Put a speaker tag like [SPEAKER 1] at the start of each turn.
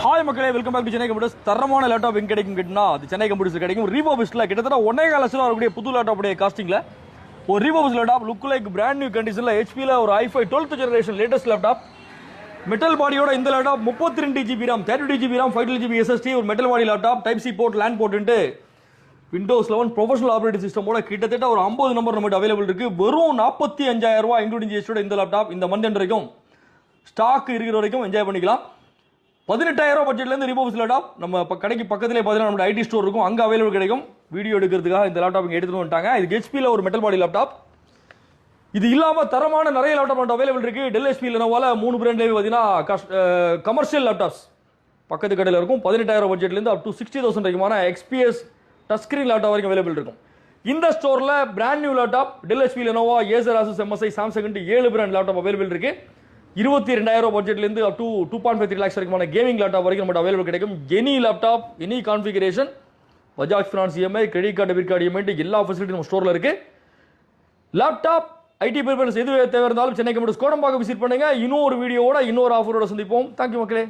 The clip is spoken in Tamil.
[SPEAKER 1] ஹாய் மக்களே, welcome back to Chennai computers. தரமான லேப்டாப் எங்க கிடைக்கும் கேட்டினா அது சென்னை கம்ப்யூட்டர்ஸ் கிடைக்கும். ரீபோபிஸ்ட்ல கிட்டத்தட்ட 1.25 லட்சம் வரக்கூடிய புது லேப்டாப் காஸ்டிங்ல ஒரு refurbished laptop look like brand new கண்டிஷன்ல ஹெச்பில ஒரு i5 12th generation latest laptop. Metal பாடியோட இந்த laptop 32 GB RAM 32 GB RAM 512 GB SSD ஒரு metal body laptop type C port LAN port Windows 11 professional operating சிஸ்டமோட கிட்டத்தட்ட ஒரு 50 நம்பர் நம்மகிட்ட அவைலபிள் இருக்கு. வெறும் 45,000 ரூபாய் இன்க்ளூடிங் ஜிஎஸ்டியோட இந்த லேப்டாப் இந்த மந்த் எண்ட் வரைக்கும் ஸ்டாக் இருக்கிற வரைக்கும் என்ஜாய் பண்ணிக்கலாம். 18,000 ரூபாய் பட்ஜெட்லேருந்து ரீபோபிஸ் லேப்டாப் நம்ம கடைக்கு பக்கத்திலே பார்த்தீங்கன்னா நம்ம ஐடி ஸ்டோர் இருக்கும், அங்கே அவைலபிள் கிடைக்கும். வீடியோ எடுக்கிறதுக்காக இந்த லேப்டாப் இங்கே எடுத்துட்டு வந்துட்டாங்க. இது ஹெச்பியில் ஒரு மெட்டல் பாடி லேப்டாப். இது இல்லாமல் தரமான நிறைய லேப்டாப் நம்மகிட்ட அவைலபிள் இருக்கு. டெல் ஹெச்பி லெனோவோல 3 பிராண்ட்லேயே பார்த்தீங்கன்னா கமர்ஷியல் லேப்டாப்ஸ் பக்கத்து கடையில் இருக்கும். 18,000 பட்ஜெட்லேருந்து அப் டு 60,000 வரைக்குமான எக்ஸ்பிஎஸ் டச் ஸ்கிரீன் லேப்டாப் வரைக்கும் அவைலபிள் இருக்கும். இந்த ஸ்டோரில் brand new laptop Dell HP Lenovo Acer Asus MSI Samsung 7 brand laptop available இருக்கு. 22,000 பட்ஜெட்லேருந்து அப் டு 2.53 lakhs வரைக்குமான கேமிங் லேப்டாப் வரைக்கும் நம்மகிட்ட அவைலபிள் கிடைக்கும். Any laptop any configuration Bajaj finance EMI credit card debit card EMI எல்லா ஃபெசிலிட்டி நம்ம ஸ்டோரில் இருக்கு. லேப்டாப் ஐடி ப்ரிப்பேர்ஸ் எது தேவை இருந்தாலும் சென்னை கம்ப்யூட்டர்ஸ் கோடம்பாக்கம் விசிட் பண்ணுங்க. இன்னொரு வீடியோவோட இன்னொரு ஆஃபரோட சந்திப்போம். தேங்க்யூ மக்களே.